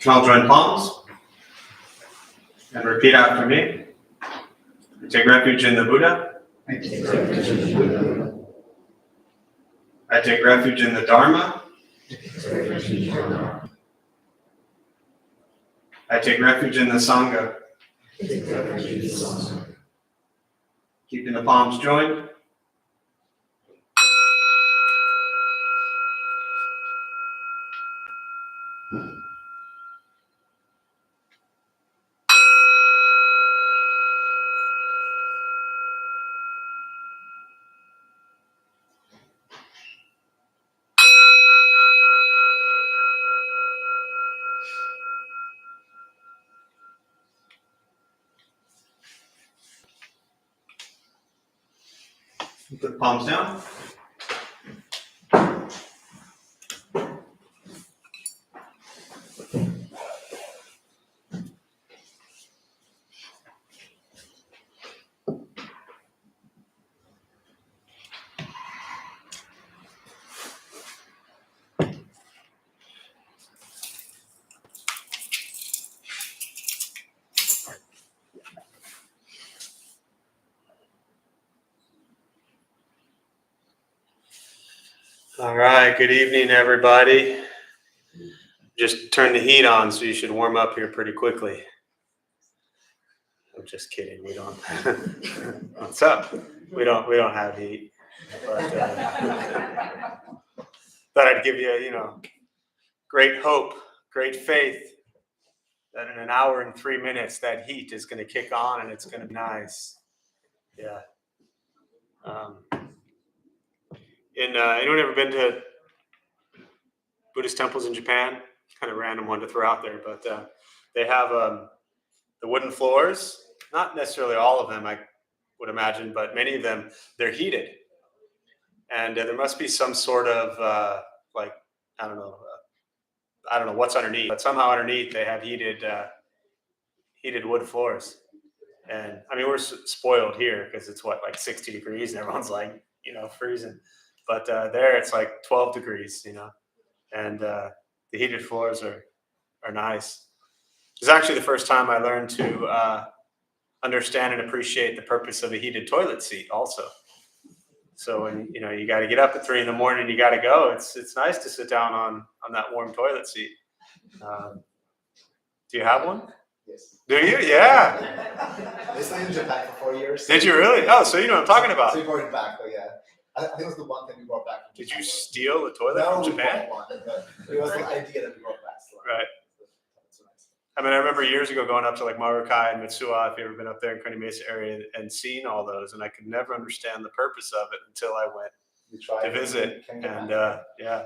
I'll join palms and repeat after me. I take refuge in the Buddha. I take refuge in the Buddha. I take refuge in the Dharma. I take refuge in the Sangha. Keeping the palms joined. Put the palms down. All right, good evening, everybody. Just turn the heat on, so you should warm up here pretty quickly. I'm just kidding. We don't. What's up? We don't have heat. But thought I'd give you, great hope, great faith that in an hour and 3 minutes that heat is going to kick on and it's going to be nice. Yeah. Anyone ever been to Buddhist temples in Japan? Kind of random one to throw out there, but they have the wooden floors. Not necessarily all of them, I would imagine, but many of them, they're heated. And there must be some sort of I don't know what's underneath, but somehow underneath they have heated wood floors. And I mean, we're spoiled here because it's like 60 degrees and everyone's like, freezing. But there it's like 12 degrees, and the heated floors are nice. It's actually the first time I learned to understand and appreciate the purpose of a heated toilet seat also. So when, you got to get up at 3 a.m, you got to go. It's nice to sit down on that warm toilet seat. Do you have one? Yes. Do you? Yeah. I stayed in Japan for 4 years. Did you really? Oh, so you know what I'm talking about. So we brought it back, but yeah. I think it was the one thing we brought back. Did you steal the toilet from Japan? No, it was the idea that we brought back. So Right. So nice. I mean, I remember years ago going up to like Marukai and Mitsuwa, if you've ever been up there in Kearney Mesa area, and seeing all those, and I could never understand the purpose of it until I went to visit. And yeah,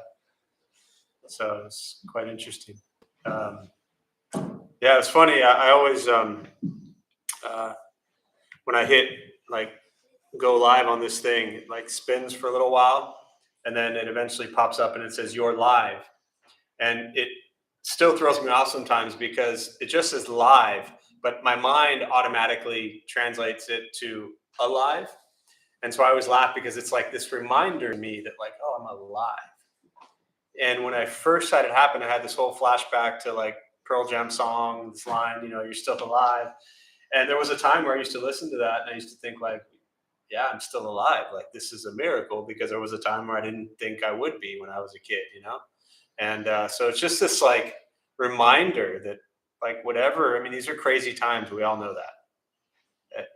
so it's quite interesting. Yeah, it's funny. I always, when I hit go live on this thing, it spins for a little while, and then it eventually pops up and it says you're live. And it still throws me off sometimes because it just says live, but my mind automatically translates it to alive. And so I always laugh because it's like this reminder to me that oh, I'm alive. And when I first had it happen, I had this whole flashback to Pearl Jam song, this line, you're still alive. And there was a time where I used to listen to that and I used to think yeah, I'm still alive. This is a miracle, because there was a time where I didn't think I would be when I was a kid, And so it's just this reminder that whatever, I mean, these are crazy times. We all know that.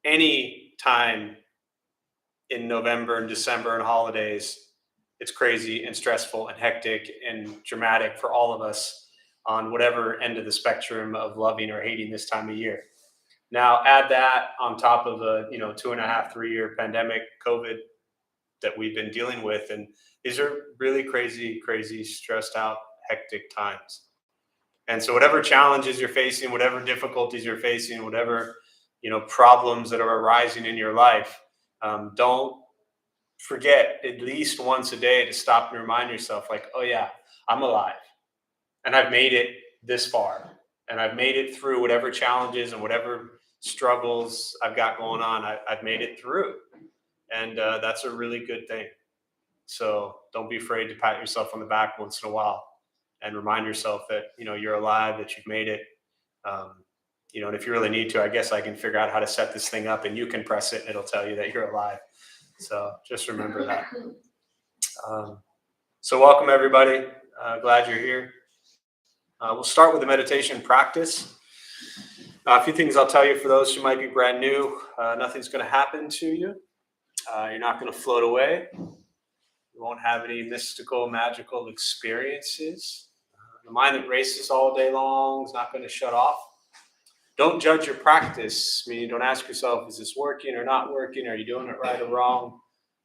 Any time in November and December and holidays, it's crazy and stressful and hectic and dramatic for all of us on whatever end of the spectrum of loving or hating this time of year. Now add that on top of a 2.5, 3 year pandemic, COVID, that we've been dealing with, and these are really crazy, stressed out, hectic times. And so whatever challenges you're facing, whatever difficulties you're facing, whatever problems that are arising in your life, don't forget at least once a day to stop and remind yourself, oh yeah, I'm alive, and I've made it this far, and I've made it through whatever challenges and whatever struggles I've got going on. I've made it through, and that's a really good thing. So don't be afraid to pat yourself on the back once in a while, and remind yourself that, you're alive, that you've made it. And if you really need to, I guess I can figure out how to set this thing up and you can press it and it'll tell you that you're alive. So just remember that. So welcome everybody. Glad you're here. We'll start with the meditation practice. A few things I'll tell you for those who might be brand new. Nothing's going to happen to you. You're not going to float away. You won't have any mystical, magical experiences. The mind that races all day long is not going to shut off. Don't judge your practice, meaning don't ask yourself, is this working or not working? Are you doing it right or wrong?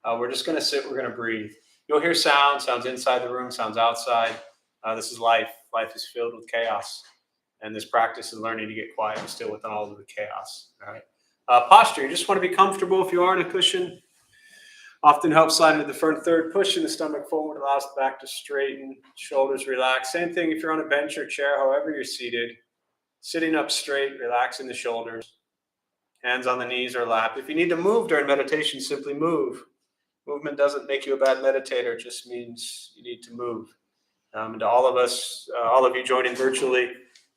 We're just going to sit, we're going to breathe. You'll hear sounds inside the room, sounds outside. This is life. Life is filled with chaos. And this practice is learning to get quiet and still within all of the chaos. All right. Posture, you just want to be comfortable if you are in a cushion. Often helps slide into the front third, pushing the stomach forward, allows the back to straighten, shoulders relax. Same thing if you're on a bench or chair, however you're seated. Sitting up straight, relaxing the shoulders, hands on the knees or lap. If you need to move during meditation, simply move. Movement doesn't make you a bad meditator, it just means you need to move. And to all of us, all of you joining virtually,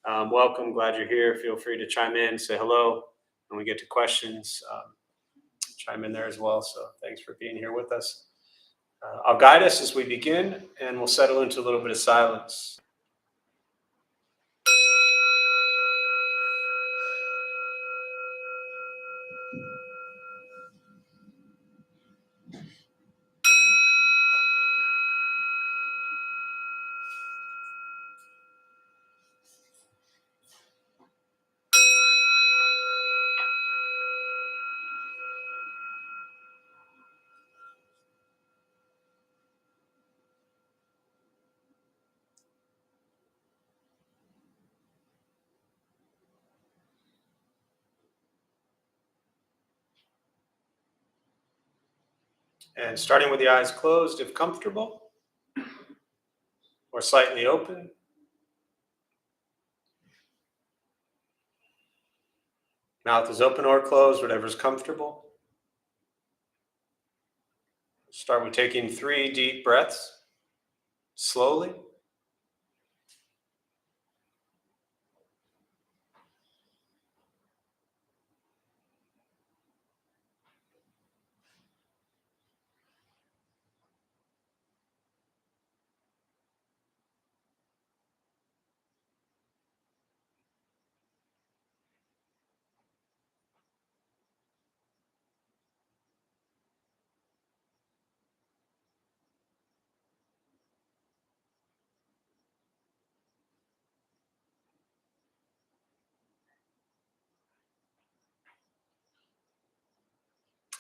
welcome, glad you're here. Feel free to chime in, say hello. When we get to questions, chime in there as well. So thanks for being here with us. I'll guide us as we begin, and we'll settle into a little bit of silence. And starting with the eyes closed, if comfortable, or slightly open. Mouth is open or closed, whatever's comfortable. Start with taking 3 deep breaths, slowly.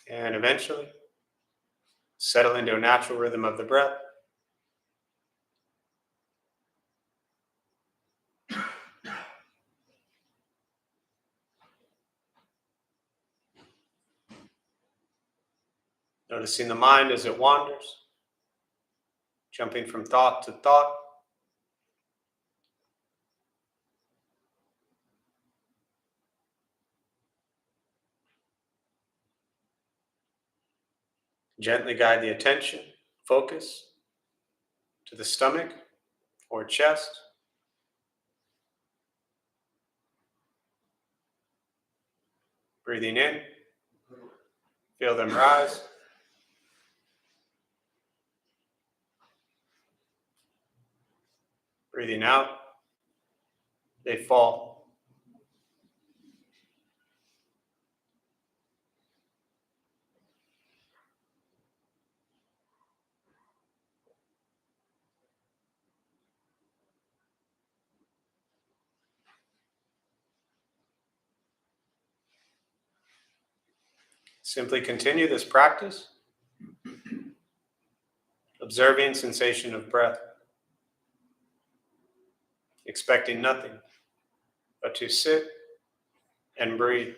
And eventually, settle into a natural rhythm of the breath. Noticing the mind as it wanders, jumping from thought to thought. Gently guide the attention, focus, to the stomach or chest. Breathing in, feel them rise. Breathing out, they fall. Simply continue this practice, observing sensation of breath, expecting nothing but to sit and breathe.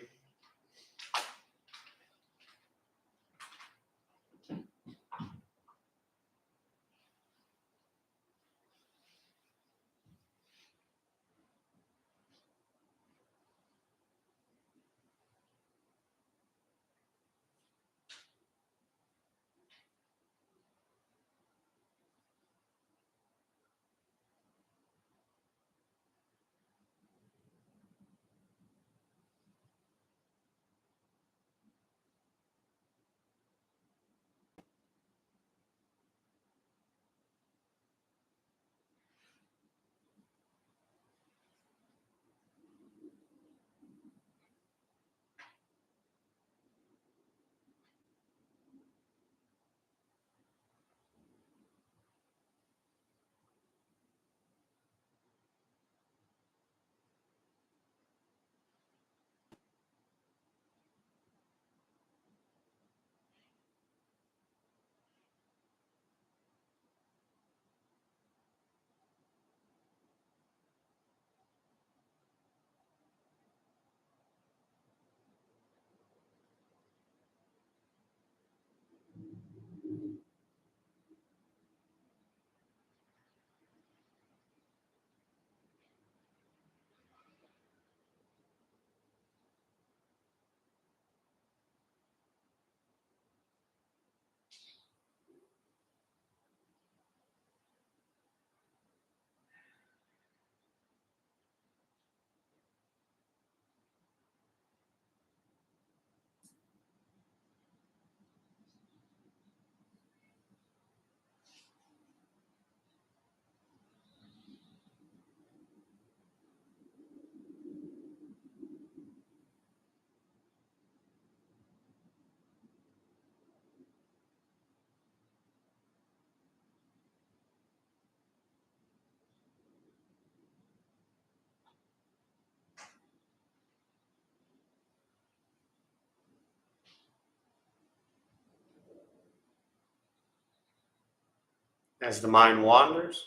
As the mind wanders,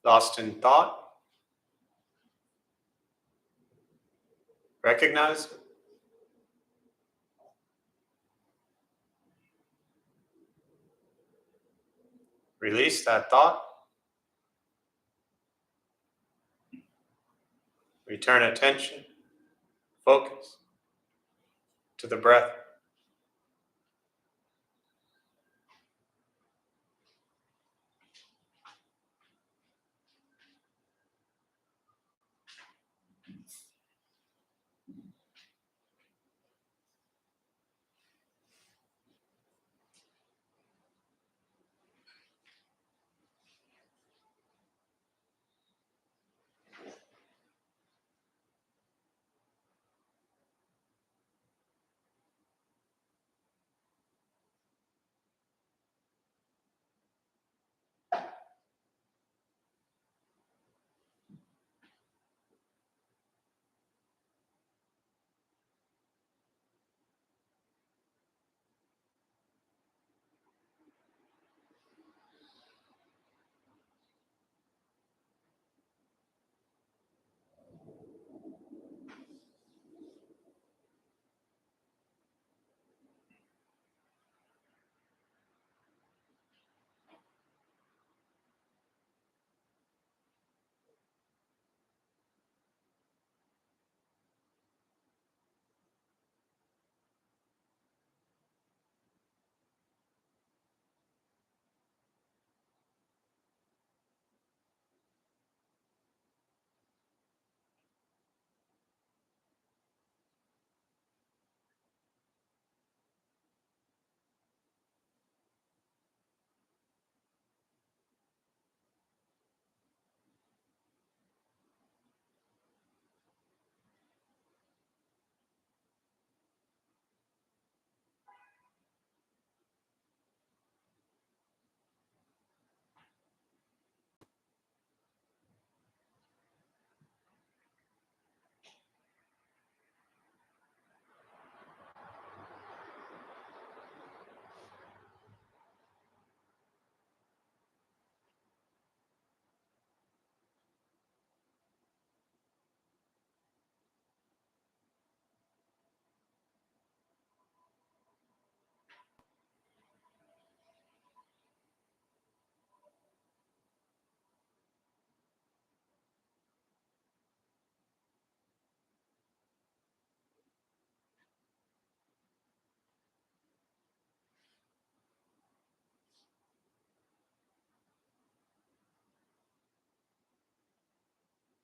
lost in thought, recognize it. Release that thought. Return attention, focus to the breath.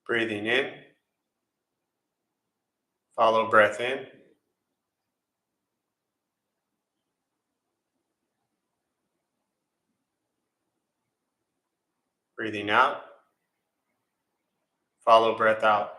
Breathing in, follow breath in. Breathing out, follow breath out.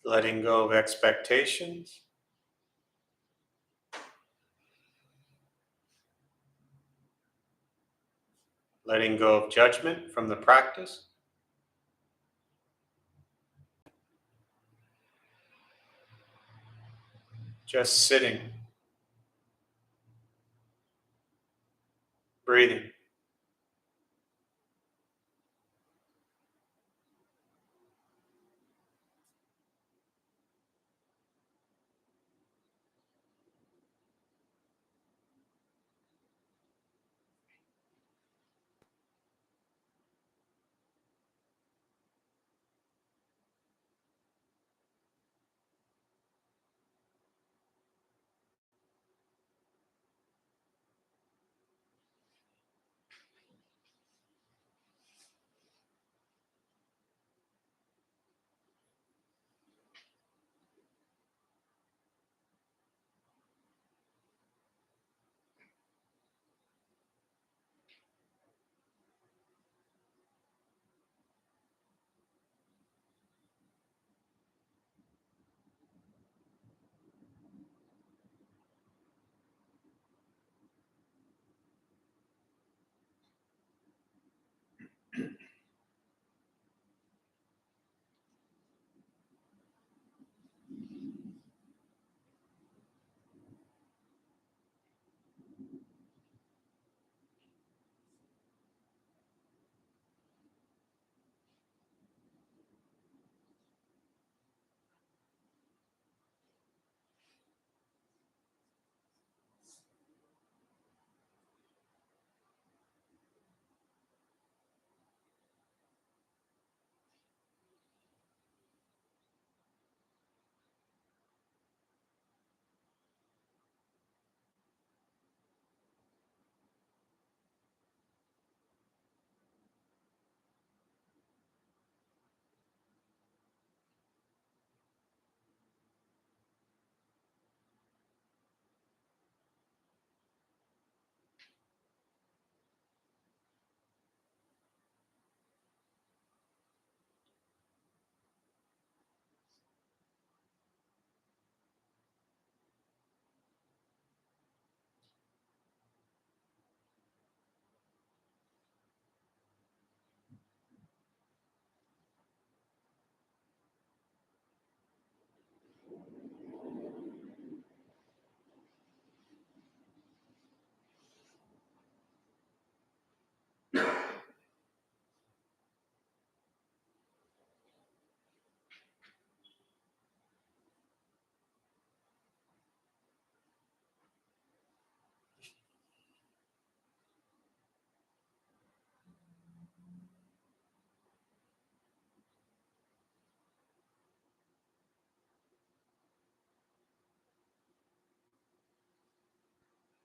letting go of expectations, letting go of judgment from the practice, just sitting, breathing.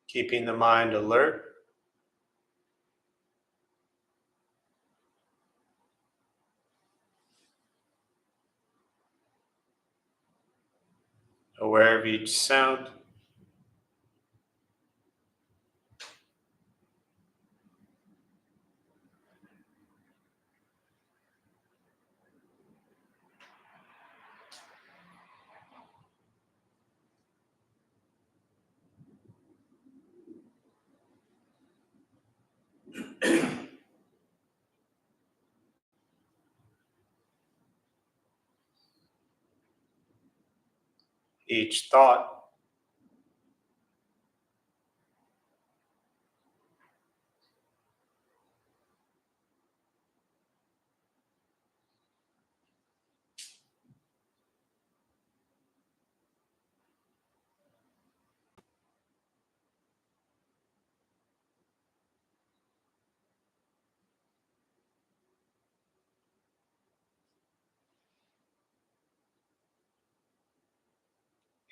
Keeping the mind alert, aware of each sound, each thought,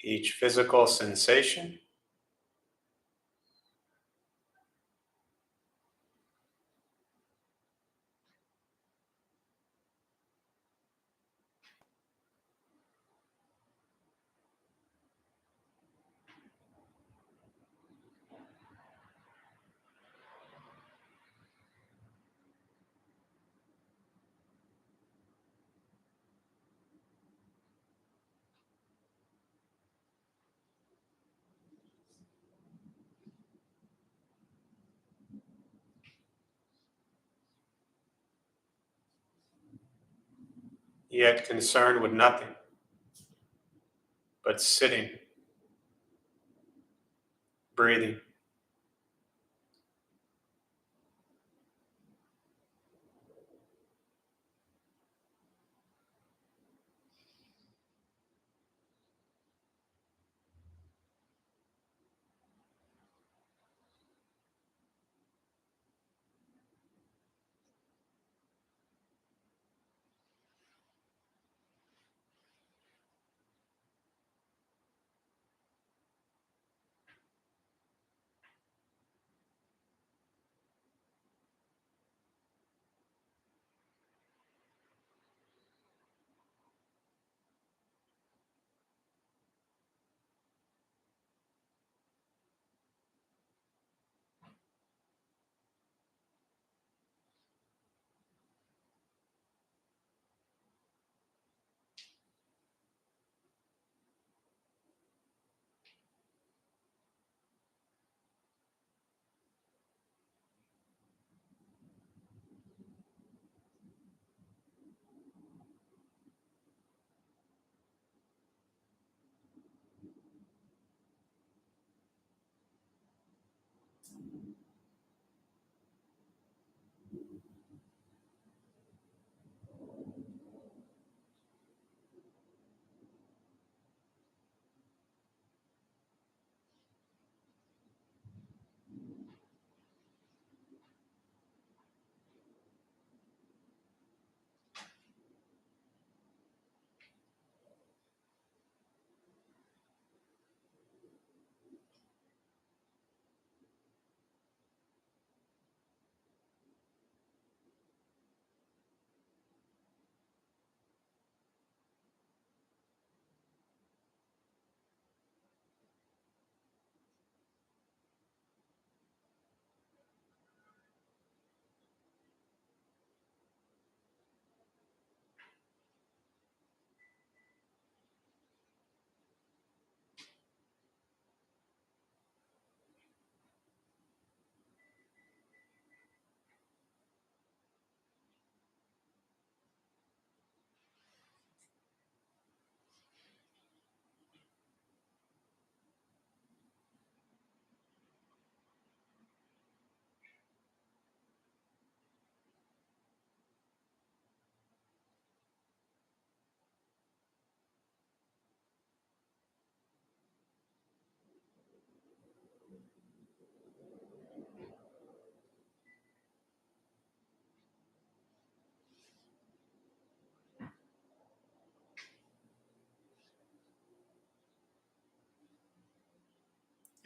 each physical sensation, yet concerned with nothing, but sitting, breathing.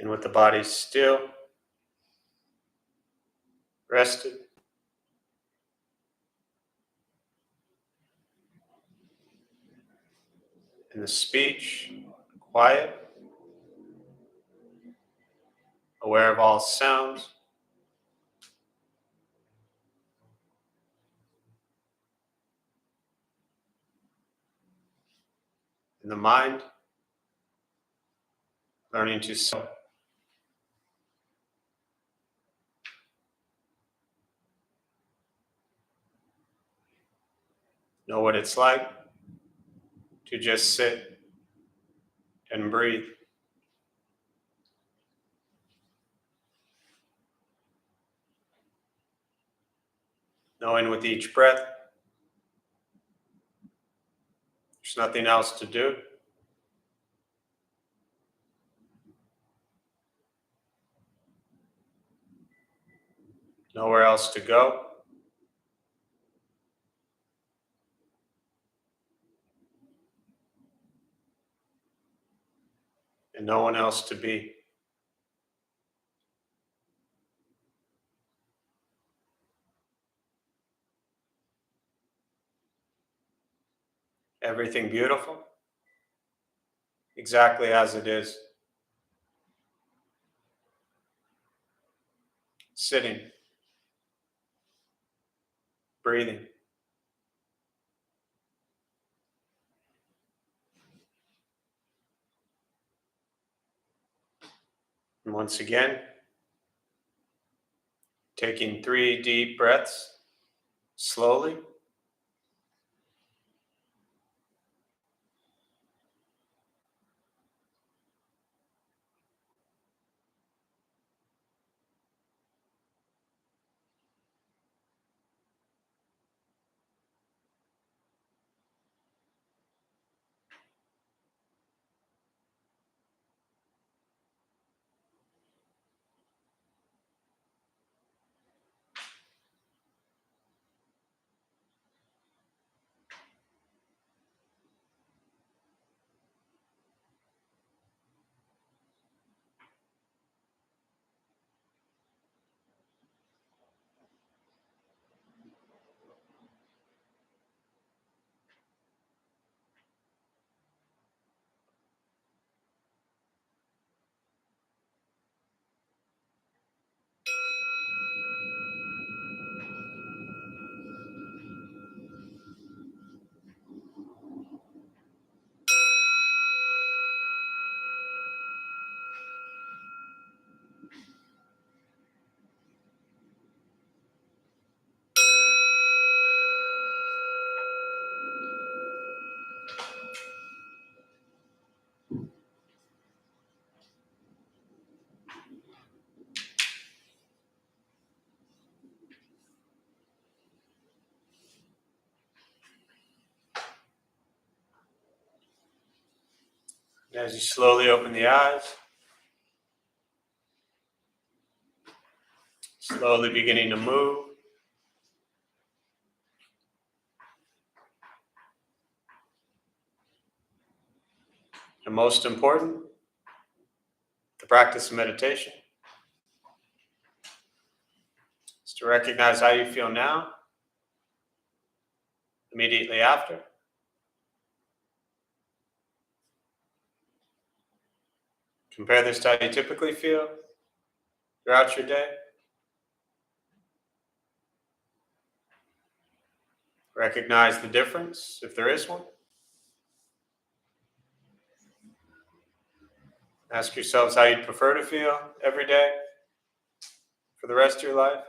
And with the body still, rested, and the speech quiet, aware of all sounds, and the mind learning to settle. Know what it's like to just sit and breathe. Knowing with each breath, there's nothing else to do. Nowhere else to go. And no one else to be. Everything beautiful, exactly as it is. Sitting, breathing. And once again, taking 3 deep breaths slowly. As you slowly open the eyes, slowly beginning to move. And most important, the practice of meditation is to recognize how you feel now, immediately after. Compare this to how you typically feel throughout your day. Recognize the difference, if there is one. Ask yourselves how you'd prefer to feel every day for the rest of your life.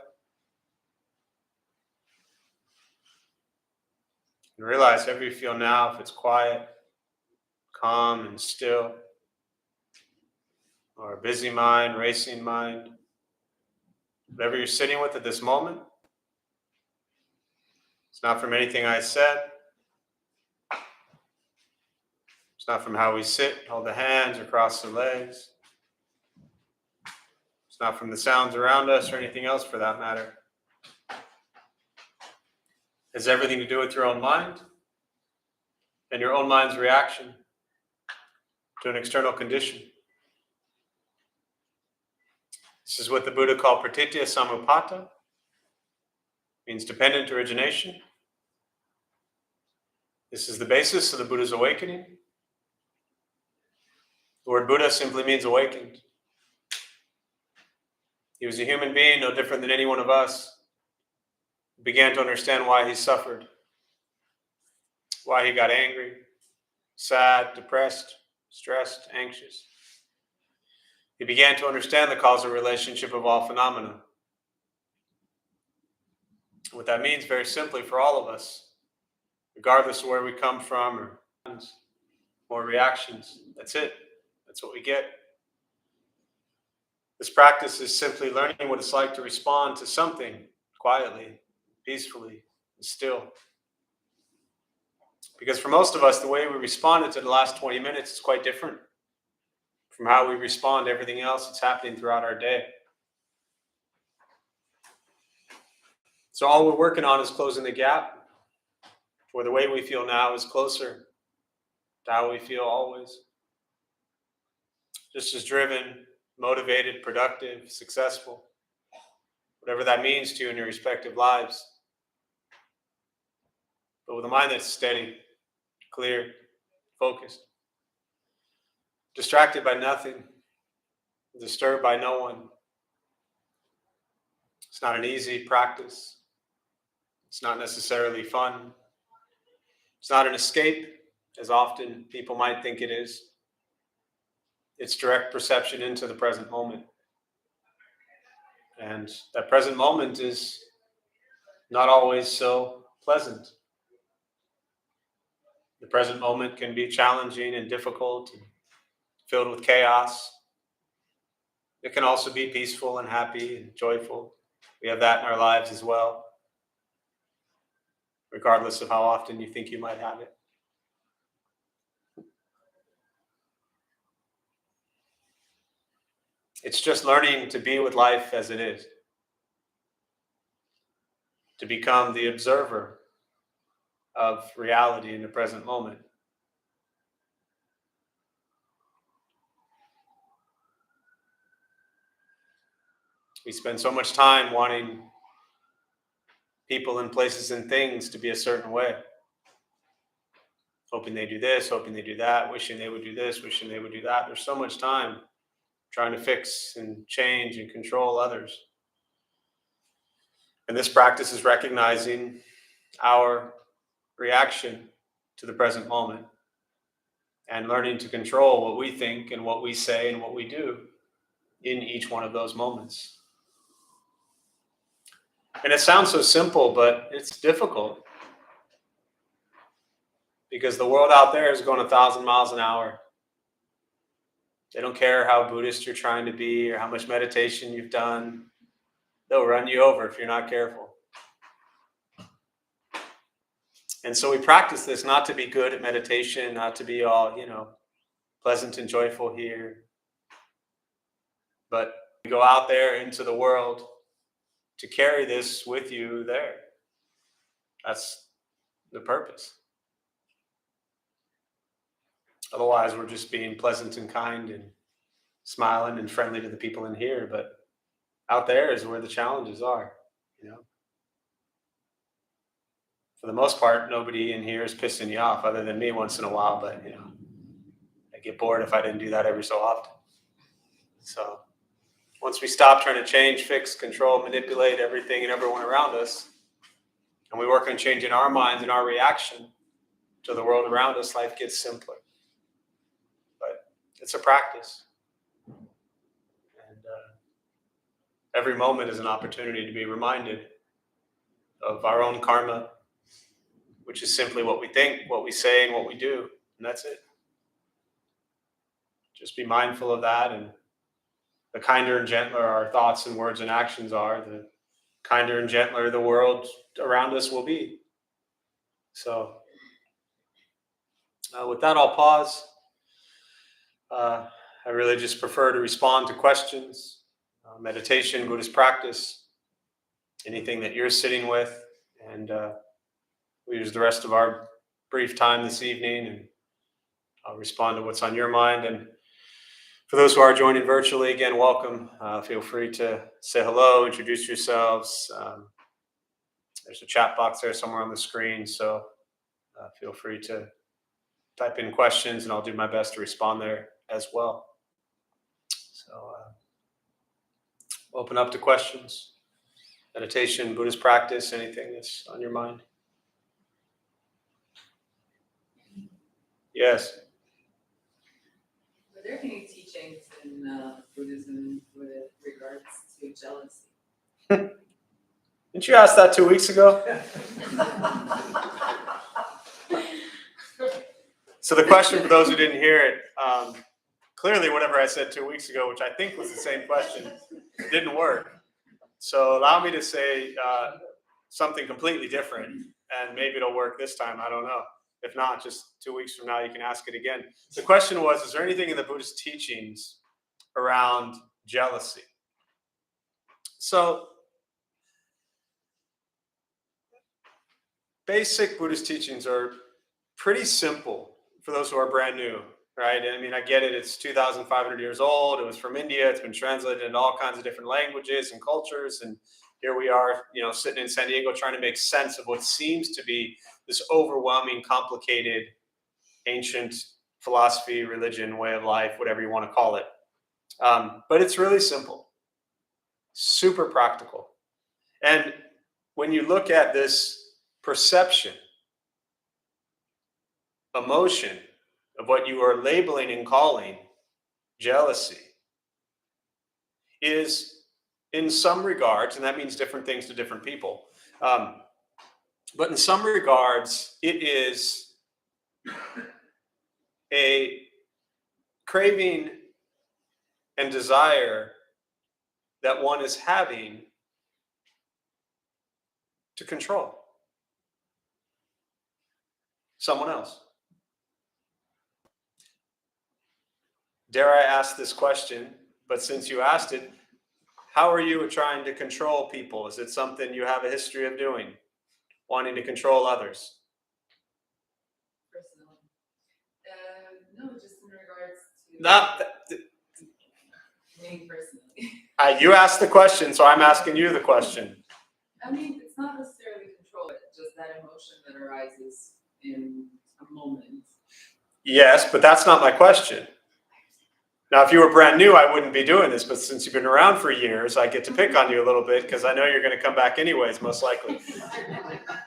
And realize however you feel now, if it's quiet, calm, and still, or a busy mind, racing mind, whatever you're sitting with at this moment, it's not from anything I said. It's not from how we sit, hold the hands, or cross the legs. It's not from the sounds around us or anything else for that matter. It has everything to do with your own mind and your own mind's reaction to an external condition. This is what the Buddha called pratitya samuppada, means dependent origination. This is the basis of the Buddha's awakening. The word Buddha simply means awakened. He was a human being, no different than any one of us. He began to understand why he suffered, why he got angry, sad, depressed, stressed, anxious. He began to understand the causal relationship of all phenomena. What that means, very simply, for all of us, regardless of where we come from or reactions, that's it. That's what we get. This practice is simply learning what it's like to respond to something quietly, peacefully, and still. Because for most of us, the way we responded to the last 20 minutes is quite different from how we respond to everything else that's happening throughout our day. So all we're working on is closing the gap, where the way we feel now is closer to how we feel always. Just as driven, motivated, productive, successful, whatever that means to you in your respective lives. But with a mind that's steady, clear, focused, distracted by nothing, disturbed by no one. It's not an easy practice. It's not necessarily fun. It's not an escape, as often people might think it is. It's direct perception into the present moment. And that present moment is not always so pleasant. The present moment can be challenging and difficult and filled with chaos. It can also be peaceful and happy and joyful. We have that in our lives as well, regardless of how often you think you might have it. It's just learning to be with life as it is, to become the observer of reality in the present moment. We spend so much time wanting people and places and things to be a certain way, hoping they do this, hoping they do that, wishing they would do this, wishing they would do that. There's so much time trying to fix and change and control others. And this practice is recognizing our reaction to the present moment and learning to control what we think and what we say and what we do in each one of those moments. And it sounds so simple, but it's difficult because the world out there is going 1,000 miles an hour. They don't care how Buddhist you're trying to be or how much meditation you've done. They'll run you over if you're not careful. And so we practice this not to be good at meditation, not to be all, pleasant and joyful here. But you go out there into the world to carry this with you there. That's the purpose. Otherwise, we're just being pleasant and kind and smiling and friendly to the people in here. But out there is where the challenges are, you know. For the most part, nobody in here is pissing you off other than me once in a while. But, you know, I'd get bored if I didn't do that every so often. So once we stop trying to change, fix, control, manipulate everything and everyone around us, and we work on changing our minds and our reaction to the world around us, life gets simpler. But it's a practice. And every moment is an opportunity to be reminded of our own karma, which is simply what we think, what we say, and what we do. And that's it. Just be mindful of that. And the kinder and gentler our thoughts and words and actions are, the kinder and gentler the world around us will be. So with that, I'll pause. I really just prefer to respond to questions, meditation, Buddhist practice, anything that you're sitting with. And we use the rest of our brief time this evening, and I'll respond to what's on your mind. And for those who are joining virtually, again, welcome. Feel free to say hello, introduce yourselves. There's a chat box there somewhere on the screen, so feel free to type in questions, and I'll do my best to respond there as well. So open up to questions, meditation, Buddhist practice, anything that's on your mind. Yes. Were there any teachings in Buddhism with regards to jealousy? Didn't you ask that 2 weeks ago? So the question, for those who didn't hear it, clearly whatever I said 2 weeks ago, which I think was the same question, didn't work. So allow me to say something completely different, and maybe it'll work this time. I don't know. If not, just 2 weeks from now, you can ask it again. The question was, is there anything in the Buddhist teachings around jealousy? So basic Buddhist teachings are pretty simple for those who are brand new, right? I mean, I get it. It's 2,500 years old. It was from India. It's been translated into all kinds of different languages and cultures. And here we are, you know, sitting in San Diego trying to make sense of what seems to be this overwhelming, complicated, ancient philosophy, religion, way of life, whatever you want to call it. But it's really simple, super practical. And when you look at this perception, emotion of what you are labeling and calling jealousy is, in some regards, and that means different things to different people, but in some regards, it is a craving and desire that one is having to control someone else. Dare I ask this question, but since you asked it, how are you trying to control people? Is it something you have a history of doing? Wanting to control others? Personally. No, just in regards to Not me personally. you asked the question, so I'm asking you the question. I mean, it's not necessarily control, but just that emotion that arises in a moment. Yes, but that's not my question. Now, if you were brand new, I wouldn't be doing this, but since you've been around for years, I get to pick on you a little bit because I know you're going to come back anyways, most likely.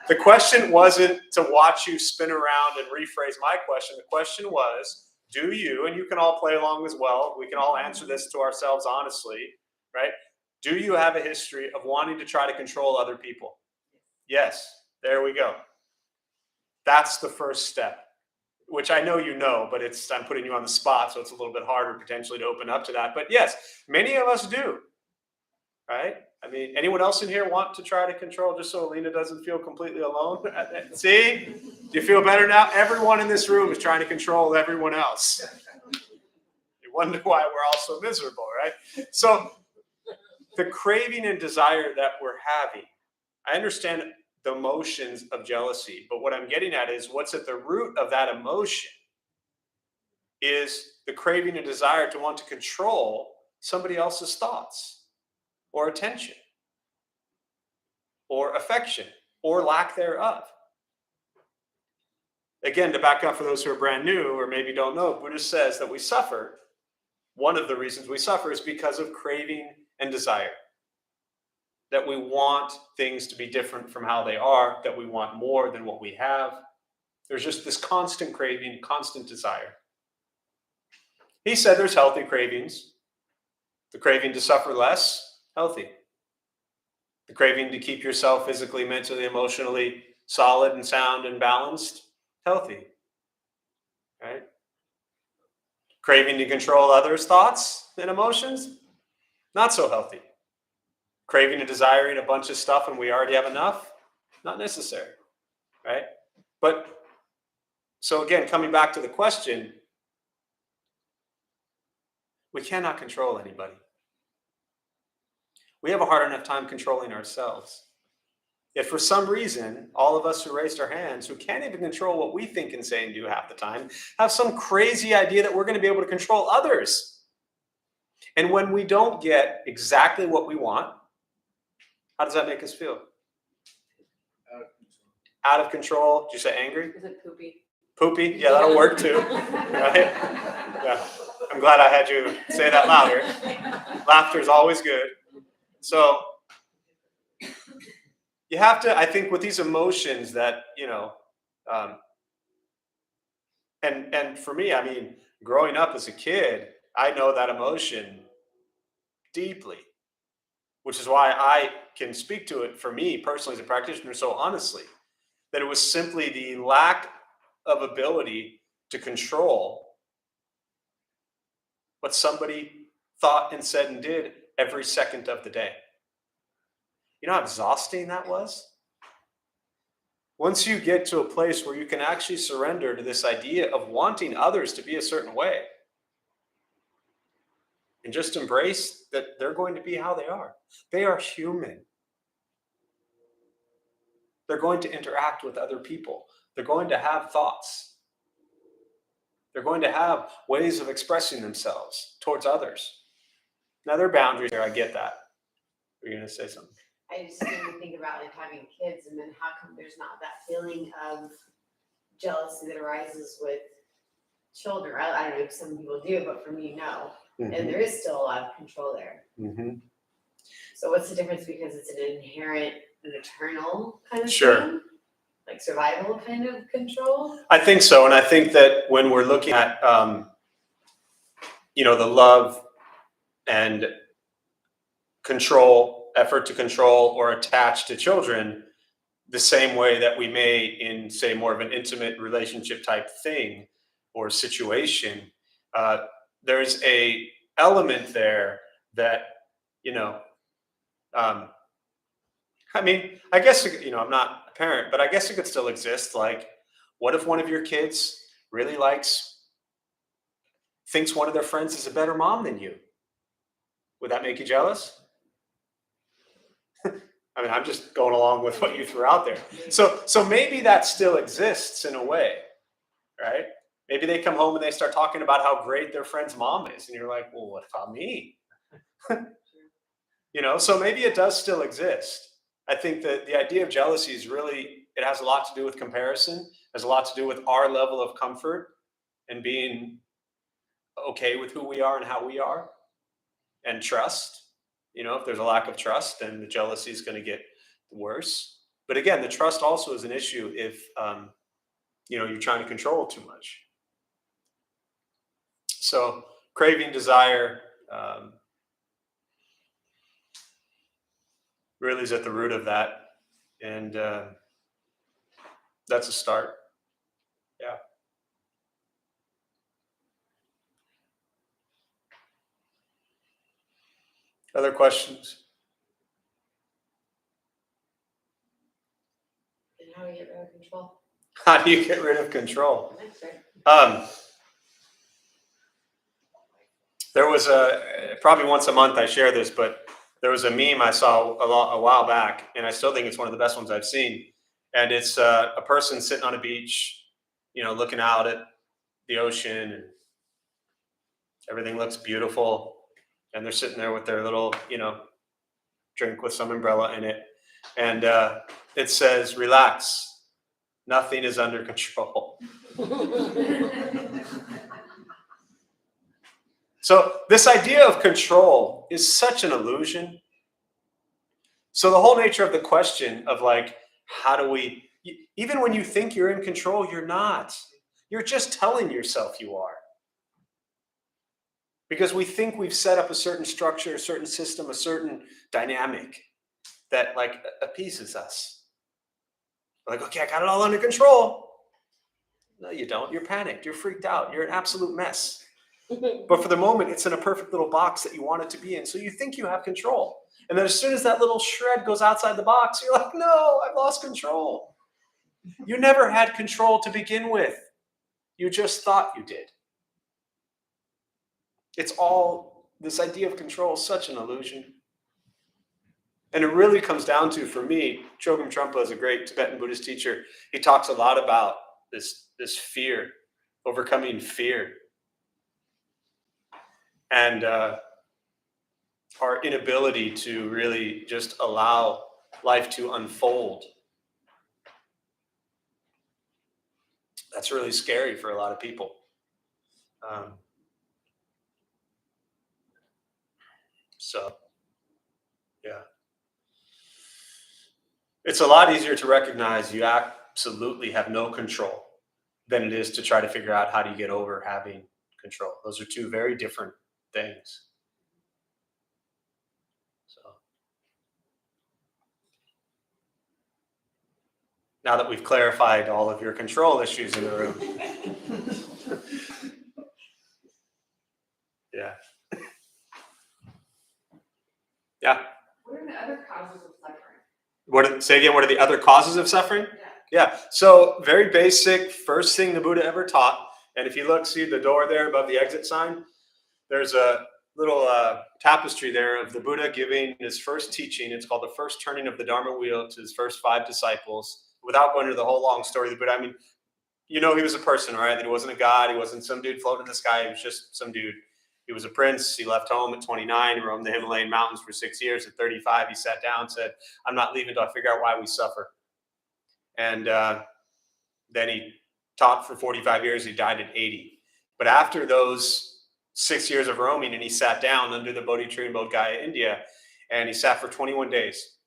The question wasn't to watch you spin around and rephrase my question. The question was, do you, and you can all play along as well, we can all answer this to ourselves honestly, right? Do you have a history of wanting to try to control other people? Yes, there we go. That's the first step, which I know you know, but I'm putting you on the spot, so it's a little bit harder potentially to open up to that. But yes, many of us do, right? I mean, anyone else in here want to try to control, just so Alina doesn't feel completely alone? See? Do you feel better now? Everyone in this room is trying to control everyone else. wonder why we're all so miserable, right? So the craving and desire that we're having, I understand the emotions of jealousy, but what I'm getting at is what's at the root of that emotion is the craving and desire to want to control somebody else's thoughts or attention or affection or lack thereof. Again, to back up for those who are brand new or maybe don't know, Buddha says that we suffer. One of the reasons we suffer is because of craving and desire. That we want things to be different from how they are, that we want more than what we have. There's just this constant craving, constant desire. He said there's healthy cravings. The craving to suffer less, healthy. The craving to keep yourself physically, mentally, emotionally solid and sound and balanced, healthy. Right? Craving to control others' thoughts and emotions, not so healthy. Craving and desiring a bunch of stuff and we already have enough, not necessary. Right? But, so again, coming back to the question, we cannot control anybody. We have a hard enough time controlling ourselves. Yet for some reason, all of us who raised our hands, who can't even control what we think and say and do half the time, have some crazy idea that we're going to be able to control others. And when we don't get exactly what we want, how does that make us feel? Out of control. Out of control? Did you say angry? Is it poopy? Poopy? Yeah, that'll work too. Right? Yeah. I'm glad I had you say that louder. Laughter is always good. So you have to, I think, with these emotions that, and for me, I mean, growing up as a kid, I know that emotion deeply, which is why I can speak to it for me personally as a practitioner so honestly, that it was simply the lack of ability to control what somebody thought and said and did every second of the day. You know how exhausting that was? Once you get to a place where you can actually surrender to this idea of wanting others to be a certain way and just embrace that they're going to be how they are human. They're going to interact with other people. They're going to have thoughts. They're going to have ways of expressing themselves towards others. Now, there are boundaries here. I get that. You're going to say something. I just didn't think about like having kids and then how come there's not that feeling of jealousy that arises with children. I don't know if some people do, but for me, no. And there is still a lot of control there. Mm-hmm. So what's the difference because it's an inherent, an eternal kind of Sure. thing? Like survival kind of control? I think so. And I think that when we're looking at, the love and control, effort to control or attach to children, the same way that we may in, say, more of an intimate relationship type thing or situation, there's a element there that, I guess, I'm not a parent, but I guess it could still exist. Like, what if one of your kids really thinks one of their friends is a better mom than you? Would that make you jealous? I'm just going along with what you threw out there. So maybe that still exists in a way, right? Maybe they come home and they start talking about how great their friend's mom is. And you're like, well, what about me? So maybe it does still exist. I think that the idea of jealousy is really, it has a lot to do with comparison, has a lot to do with our level of comfort and being okay with who we are and how we are, and trust. If there's a lack of trust, then the jealousy is going to get worse. But again, the trust also is an issue if you're trying to control too much. So craving, desire, really is at the root of that, and that's a start. Yeah. Other questions? And how do you get rid of control? How do you get rid of control? That's right. There was probably once a month I share this, but there was a meme I saw a while back, and I still think it's one of the best ones I've seen. And it's a person sitting on a beach, looking out at the ocean, and everything looks beautiful. And they're sitting there with their little, drink with some umbrella in it. And it says, "Relax, nothing is under control." So this idea of control is such an illusion. So the whole nature of the question of like, how do we, even when you think you're in control, you're not. You're just telling yourself you are. Because we think we've set up a certain structure, a certain system, a certain dynamic that like appeases us. We're like, okay, I got it all under control. No, you don't. You're panicked. You're freaked out. You're an absolute mess. But for the moment, it's in a perfect little box that you want it to be in. So you think you have control. And then as soon as that little shred goes outside the box, you're like, no, I've lost control. You never had control to begin with. You just thought you did. It's all, this idea of control is such an illusion. And it really comes down to, for me, Chogyam Trungpa is a great Tibetan Buddhist teacher. He talks a lot about this fear, overcoming fear. And our inability to really just allow life to unfold. That's really scary for a lot of people. Yeah. It's a lot easier to recognize you absolutely have no control than it is to try to figure out how do you get over having control. Those are two very different things. So now that we've clarified all of your control issues in the room. Yeah. Yeah. What are the other causes of suffering? Say again, what are the other causes of suffering? Yeah. Yeah. So very basic, first thing the Buddha ever taught. And if you look, see the door there above the exit sign, there's a little tapestry there of the Buddha giving his first teaching. It's called the first turning of the Dharma wheel to his first 5 disciples. Without going into the whole long story of the Buddha, I mean, he was a person, right? That he wasn't a god. He wasn't some dude floating in the sky. He was just some dude. He was a prince. He left home at 29, roamed the Himalayan mountains for 6 years. At 35, he sat down and said, "I'm not leaving until I figure out why we suffer." And then he taught for 45 years. He died at 80. But after those 6 years of roaming, and he sat down under the Bodhi tree in Bodh Gaya, India, and he sat for 21 days.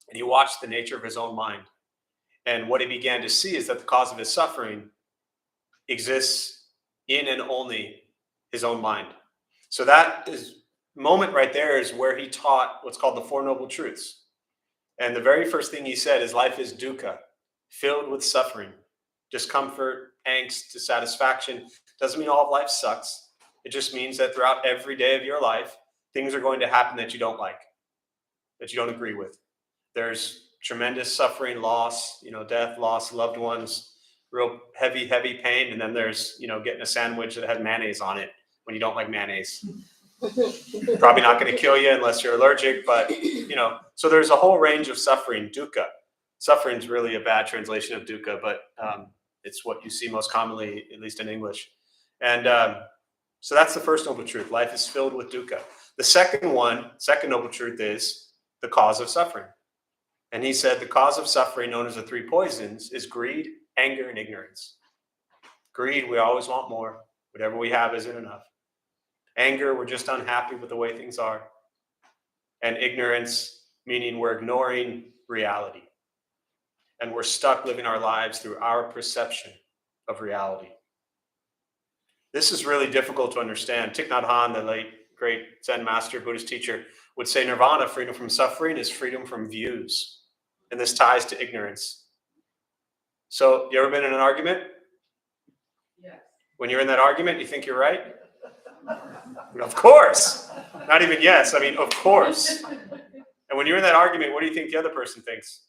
And he watched the nature of his own mind. And what he began to see is that the cause of his suffering exists in and only his own mind. So that is moment right there is where he taught what's called the Four Noble Truths. And the very first thing he said is life is dukkha, filled with suffering, discomfort, angst, dissatisfaction. Doesn't mean all of life sucks. It just means that throughout every day of your life, things are going to happen that you don't like, that you don't agree with. There's tremendous suffering, loss, death, loss, loved ones, real heavy, heavy pain. And then there's, getting a sandwich that had mayonnaise on it when you don't like mayonnaise. Probably not going to kill you unless you're allergic, but, so there's a whole range of suffering, dukkha. Suffering is really a bad translation of dukkha, but it's what you see most commonly, at least in English. And so that's the first noble truth. Life is filled with dukkha. The second noble truth is the cause of suffering. And he said the cause of suffering, known as the 3 poisons, is greed, anger, and ignorance. Greed, we always want more. Whatever we have isn't enough. Anger, we're just unhappy with the way things are. And ignorance, meaning we're ignoring reality. And we're stuck living our lives through our perception of reality. This is really difficult to understand. Thich Nhat Hanh, the late great Zen master, Buddhist teacher, would say nirvana, freedom from suffering, is freedom from views. And this ties to ignorance. So, you ever been in an argument? Yes. When you're in that argument, you think you're right? Of course. Not even yes. I mean, of course. And when you're in that argument, what do you think the other person thinks?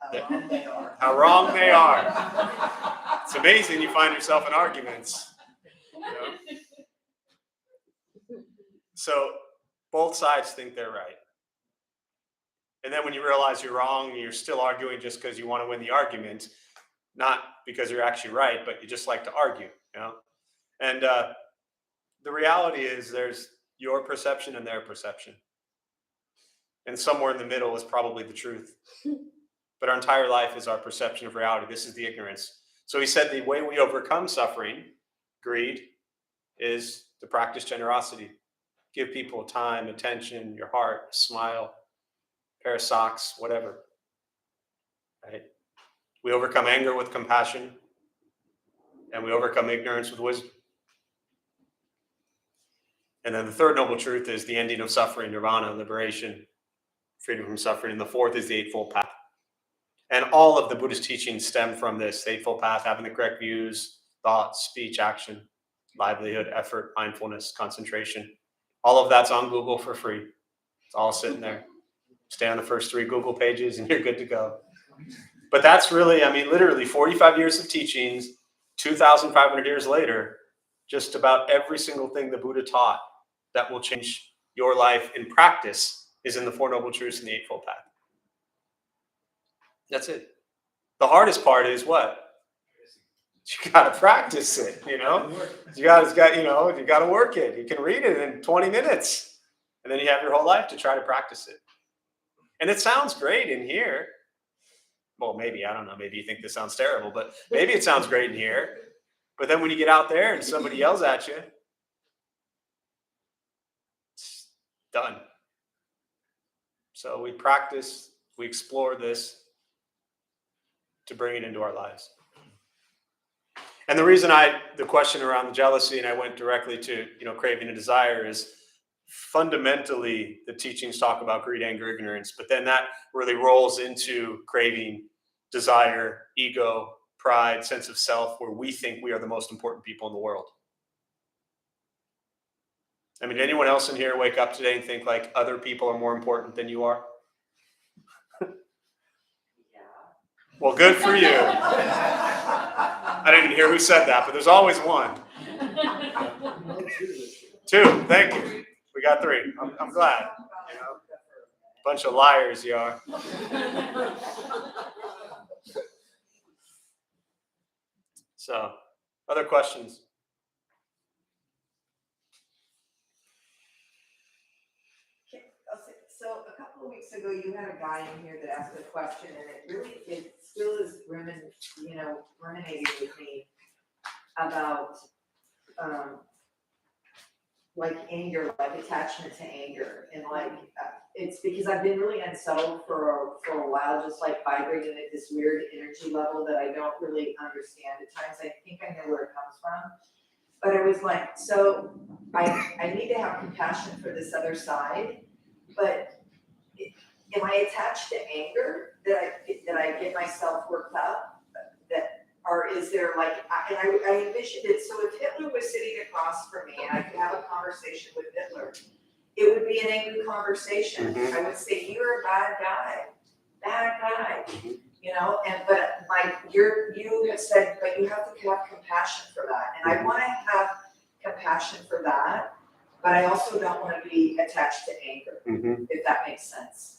How wrong they are. How wrong they are. It's amazing you find yourself in arguments. So both sides think they're right. And then when you realize you're wrong, you're still arguing just because you want to win the argument, not because you're actually right, but you just like to argue, you know? And the reality is there's your perception and their perception. And somewhere in the middle is probably the truth. But our entire life is our perception of reality. This is the ignorance. So he said the way we overcome suffering, greed, is to practice generosity. Give people time, attention, your heart, a smile, a pair of socks, whatever. Right? We overcome anger with compassion, and we overcome ignorance with wisdom. And then the third noble truth is the ending of suffering, nirvana, liberation, freedom from suffering. And the fourth is the Eightfold Path. And all of the Buddhist teachings stem from this Eightfold Path, having the correct views, thoughts, speech, action, livelihood, effort, mindfulness, concentration. All of that's on Google for free. It's all sitting there. Stay on the first 3 Google pages and you're good to go. But that's really, I mean, literally 45 years of teachings, 2,500 years later, just about every single thing the Buddha taught that will change your life in practice is in the Four Noble Truths and the Eightfold Path. That's it. The hardest part is what? You got to practice it, you know? You got to work it. You can read it in 20 minutes and then you have your whole life to try to practice it. And it sounds great in here. Well, maybe, I don't know. Maybe you think this sounds terrible, but maybe it sounds great in here. But then when you get out there and somebody yells at you, it's done. So we practice, we explore this to bring it into our lives. And the reason the question around the jealousy, and I went directly to, craving and desire, is fundamentally the teachings talk about greed, anger, ignorance, but then that really rolls into craving, desire, ego, pride, sense of self, where we think we are the most important people in the world. I mean, did anyone else in here wake up today and think like other people are more important than you are? Well, good for you. I didn't hear who said that, but there's always one. 2, thank you. We got 3. I'm glad. Bunch of liars you are. So, other questions? So a couple of weeks ago, you had a guy in here that asked a question, and it still is ruminating with me about like anger, like attachment to anger, and like it's because I've been really unsettled for a while, just like vibrating at this weird energy level that I don't really understand at times. I think I know where it comes from, but I was like, so I need to have compassion for this other side. But am I attached to anger that I get myself worked up? Or is there like, and I envisioned it, so if Hitler was sitting across from me and I could have a conversation with Hitler, it would be an angry conversation. Mm-hmm. I would say, you're a bad guy, but you have said, but you have to have compassion for that. And I want to have compassion for that. But I also don't want to be attached to anger, if that makes sense.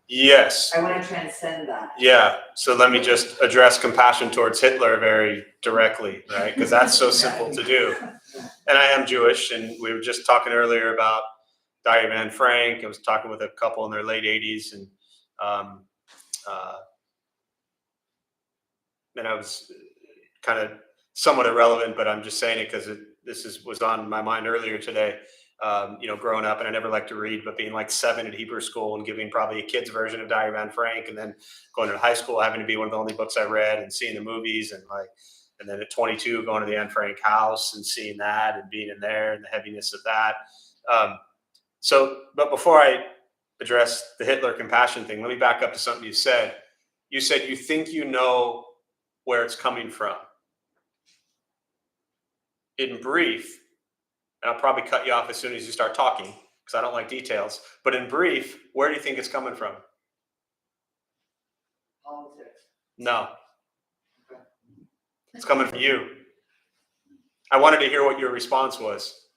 Yes. I want to transcend that. Yeah. So let me just address compassion towards Hitler very directly, right? Because that's so simple to do. And I am Jewish, and we were just talking earlier about Diary of Anne Frank. I was talking with a couple in their late 80s, and I was kind of somewhat irrelevant, but I'm just saying it because was on my mind earlier today. Growing up, and I never liked to read, but being like 7 at Hebrew school and giving probably a kid's version of Diary of Anne Frank, and then going to high school having to be one of the only books I read, and seeing the movies, and then at 22 going to the Anne Frank house and seeing that and being in there and the heaviness of that. But before I address the Hitler compassion thing, let me back up to something you said. You said you think you know where it's coming from. In brief, and I'll probably cut you off as soon as you start talking because I don't like details, but in brief, where do you think it's coming from? Politics. No. Okay. It's coming from you. I wanted to hear what your response was,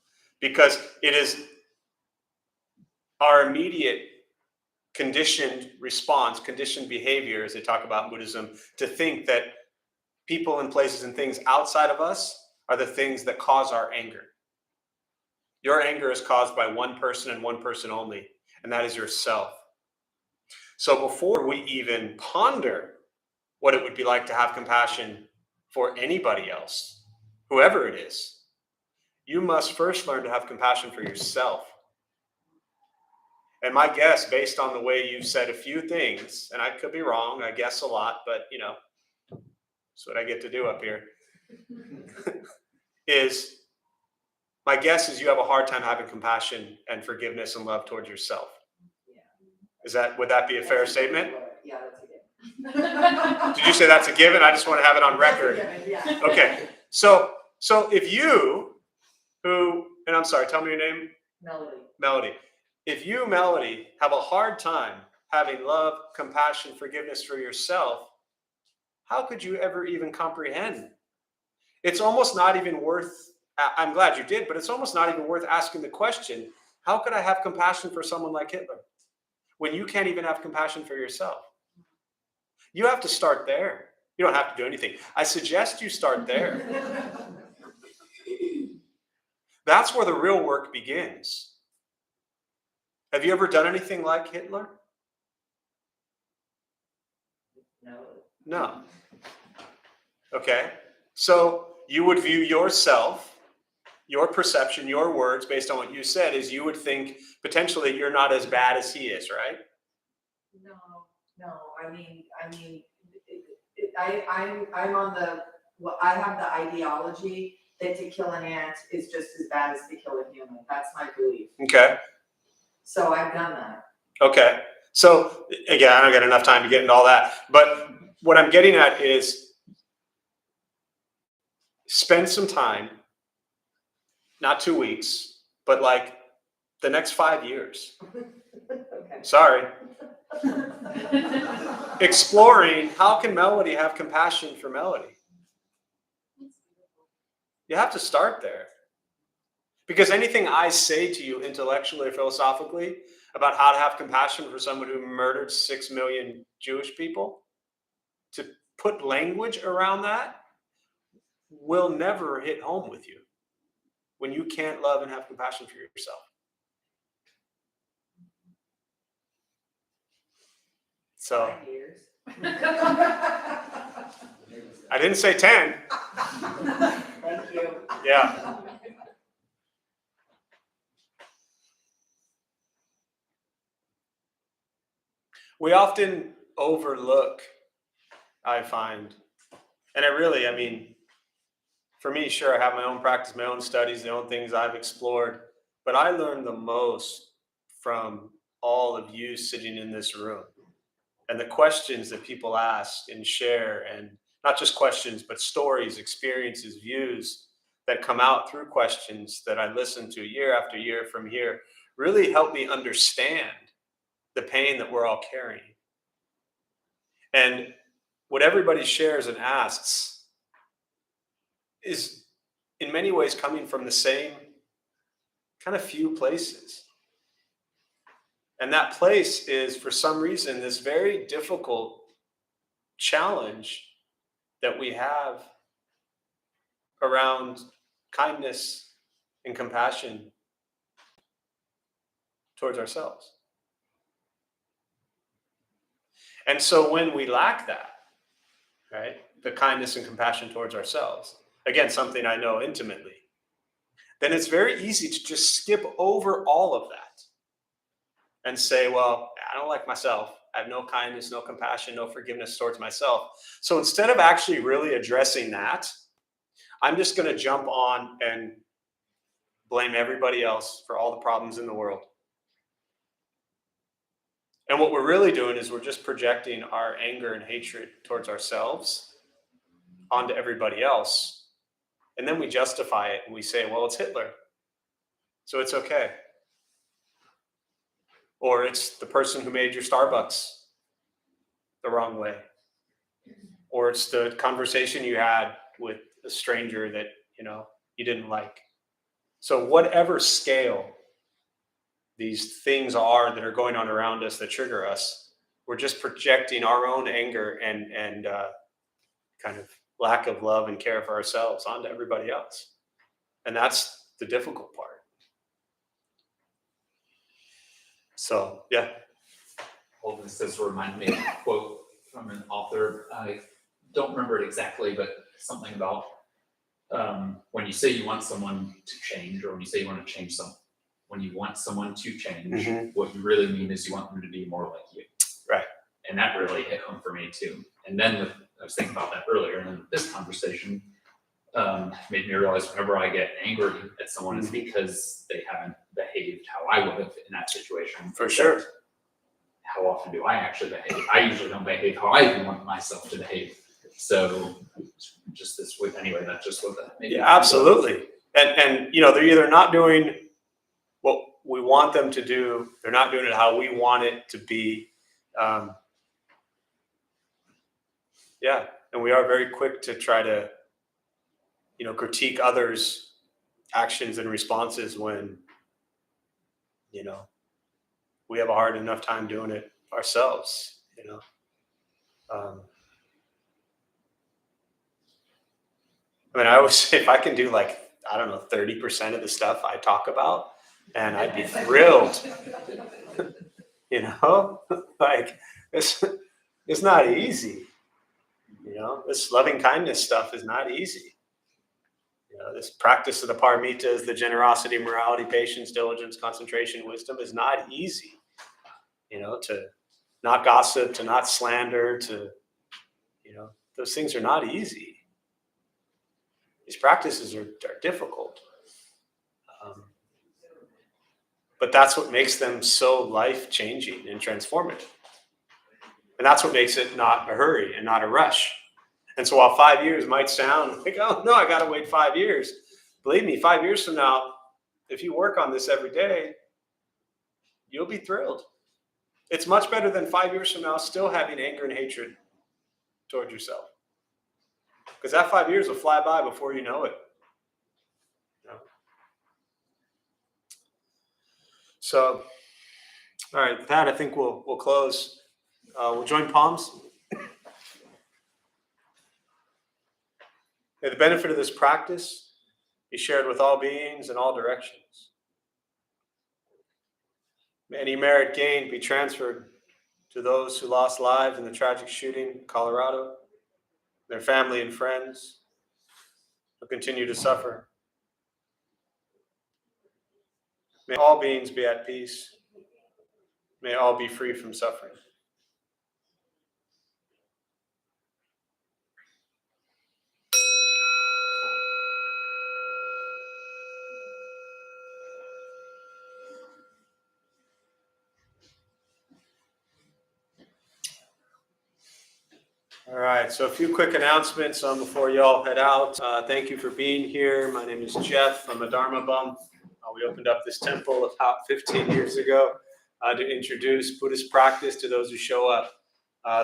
because it is our immediate conditioned response, conditioned behavior, as they talk about in Buddhism, to think that people and places and things outside of us are the things that cause our anger. Your anger is caused by one person and one person only, and that is yourself. So before we even ponder what it would be like to have compassion for anybody else, whoever it is, you must first learn to have compassion for yourself. And my guess, based on the way you've said a few things, and I could be wrong, I guess a lot, but that's what I get to do up here, is my guess is you have a hard time having compassion and forgiveness and love towards yourself. Would that be a fair statement? Yeah, that's a given. Did you say that's a given? I just want to have it on record. That's a given, yeah. Okay. So if you, and I'm sorry, tell me your name. Melody. If you, Melody, have a hard time having love, compassion, forgiveness for yourself, how could you ever even comprehend? It's almost not even worth, I'm glad you did, but it's almost not even worth asking the question, how could I have compassion for someone like Hitler when you can't even have compassion for yourself? You have to start there. You don't have to do anything. I suggest you start there. That's where the real work begins. Have you ever done anything like Hitler? No. Okay. So you would view yourself, your perception, your words, based on what you said, is you would think potentially you're not as bad as he is, right? No, I mean, I'm on I have the ideology that to kill an ant is just as bad as to kill a human. That's my belief. Okay. So I've done that. Okay. So again, I don't got enough time to get into all that, but what I'm getting at is spend some time, not 2 weeks, but like the next 5 years. Okay. Sorry. Exploring how can Melody have compassion for Melody? You have to start there. Because anything I say to you intellectually or philosophically about how to have compassion for someone who murdered 6 million Jewish people, to put language around that will never hit home with you when you can't love and have compassion for yourself. So 5 years. I didn't say 10. Thank you. Yeah. We often overlook, I find, and I mean, for me, sure, I have my own practice, my own studies, the own things I've explored, but I learned the most from all of you sitting in this room and the questions that people ask and share, and not just questions, but stories, experiences, views that come out through questions that I listen to year after year from here really help me understand the pain that we're all carrying. And what everybody shares and asks is in many ways coming from the same kind of few places. And that place is, for some reason, this very difficult challenge that we have around kindness and compassion towards ourselves. And so when we lack that, right, the kindness and compassion towards ourselves, again, something I know intimately, then it's very easy to just skip over all of that and say, well, I don't like myself. I have no kindness, no compassion, no forgiveness towards myself. So instead of actually really addressing that, I'm just going to jump on and blame everybody else for all the problems in the world. And what we're really doing is we're just projecting our anger and hatred towards ourselves onto everybody else. And then we justify it and we say, well, it's Hitler, so it's okay. Or it's the person who made your Starbucks the wrong way. Or it's the conversation you had with a stranger that, you didn't like. So whatever scale these things are that are going on around us that trigger us, we're just projecting our own anger and kind of lack of love and care for ourselves onto everybody else. And that's the difficult part. So, yeah. All this does remind me of a quote from an author. I don't remember it exactly, but something about when you say you want someone to change, or when you say you want to change someone, when you want someone to change, what you really mean is you want them to be more like you. Right. And that really hit home for me too. And then I was thinking about that earlier, and then this conversation made me realize whenever I get angry at someone, it's because they haven't behaved how I would have in that situation. For sure. How often do I actually behave? I usually don't behave how I even want myself to behave. So just this week, anyway, that's just what that made me. Yeah, absolutely. And you know, they're either not doing what we want them to do, they're not doing it how we want it to be. Yeah, and we are very quick to try to, you know, critique others' actions and responses when, you know, we have a hard enough time doing it ourselves, you know. I mean, I always say if I can do like, I don't know, 30% of the stuff I talk about, and I'd be thrilled, you know, like it's not easy, you know, this loving kindness stuff is not easy. You know, this practice of the paramitas, the generosity, morality, patience, diligence, concentration, wisdom is not easy, you know, to not gossip, to not slander, to, you know, those things are not easy. These practices are difficult. But that's what makes them so life-changing and transformative. And that's what makes it not a hurry and not a rush. And so while 5 years might sound like, oh, no, I got to wait 5 years. Believe me, 5 years from now, if you work on this every day, you'll be thrilled. It's much better than 5 years from now still having anger and hatred towards yourself. Because that 5 years will fly by before you know it. You know? So, all right, with that, I think we'll close. We'll join palms. May the benefit of this practice be shared with all beings in all directions. May any merit gained be transferred to those who lost lives in the tragic shooting in Colorado, their family and friends who continue to suffer. May all beings be at peace. May all be free from suffering. All right, so a few quick announcements before y'all head out. Thank you for being here. My name is Jeff. I'm a Dharma bum. We opened up this temple about 15 years ago to introduce Buddhist practice to those who show up.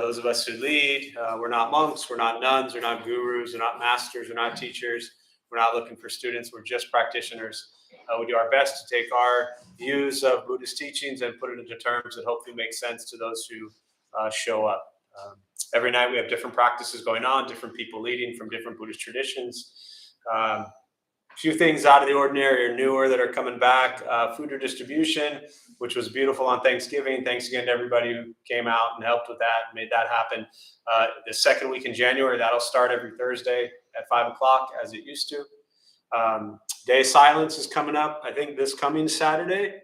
Those of us who lead, we're not monks, we're not nuns, we're not gurus, we're not masters, we're not teachers. We're not looking for students, we're just practitioners. We do our best to take our views of Buddhist teachings and put it into terms that hopefully make sense to those who show up. Every night we have different practices going on, different people leading from different Buddhist traditions. A few things out of the ordinary or newer that are coming back. Food redistribution, which was beautiful on Thanksgiving. Thanks again to everybody who came out and helped with that and made that happen. The second week in January, that'll start every Thursday at 5 o'clock as it used to. Day of Silence is coming up, I think this coming Saturday.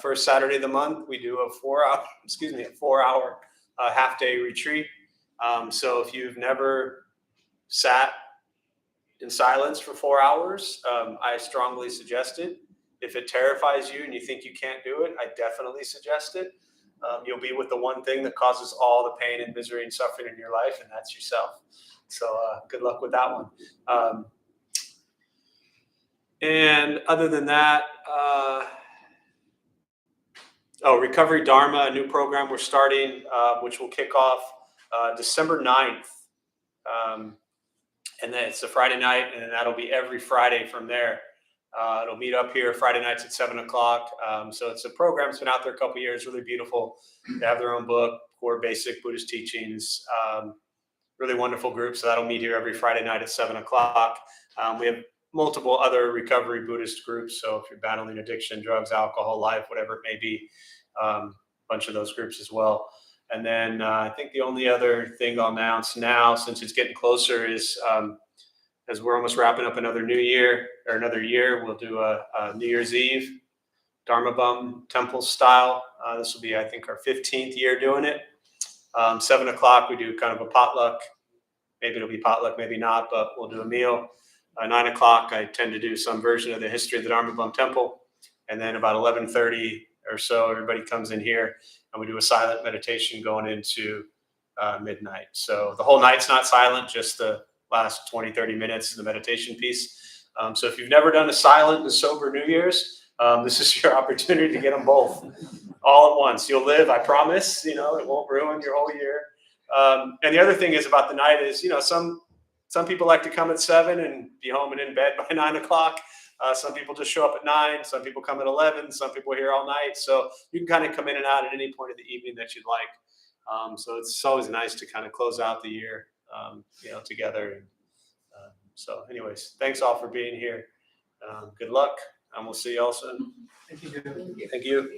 First Saturday of the month, we do a 4 hour half-day retreat. So if you've never sat in silence for 4 hours, I strongly suggest it. If it terrifies you and you think you can't do it, I definitely suggest it. You'll be with the one thing that causes all the pain and misery and suffering in your life, and that's yourself. So good luck with that one. And other than that, Recovery Dharma, a new program we're starting, which will kick off December 9th. And then it's a Friday night, and that'll be every Friday from there. It'll meet up here Friday nights at 7 o'clock. So it's a program that's been out there a couple of years, really beautiful. They have their own book, Core Basic Buddhist Teachings. Really wonderful group. So that'll meet here every Friday night at 7 o'clock. We have multiple other recovery Buddhist groups. So if you're battling addiction, drugs, alcohol, life, whatever it may be, a bunch of those groups as well. And then I think the only other thing I'll announce now, since it's getting closer, is as we're almost wrapping up another year, we'll do a New Year's Eve Dharma Bum temple style. This will be, I think, our 15th year doing it. 7 o'clock, we do kind of a potluck. Maybe it'll be potluck, maybe not, but we'll do a meal. 9 o'clock, I tend to do some version of the history of the Dharma Bum temple. And then about 11:30 or so, everybody comes in here and we do a silent meditation going into midnight. So the whole night's not silent, just the last 20, 30 minutes of the meditation piece. So if you've never done a silent and sober New Year's, this is your opportunity to get them both all at once. You'll live, I promise. It won't ruin your whole year. And the other thing is about the night is, some people like to come at 7 and be home and in bed by 9 o'clock. Some people just show up at 9. Some people come at 11. Some people are here all night. So you can kind of come in and out at any point of the evening that you'd like. So it's always nice to kind of close out the year, together. So anyways, thanks all for being here. Good luck, and we'll see you all soon. Thank you. Thank you.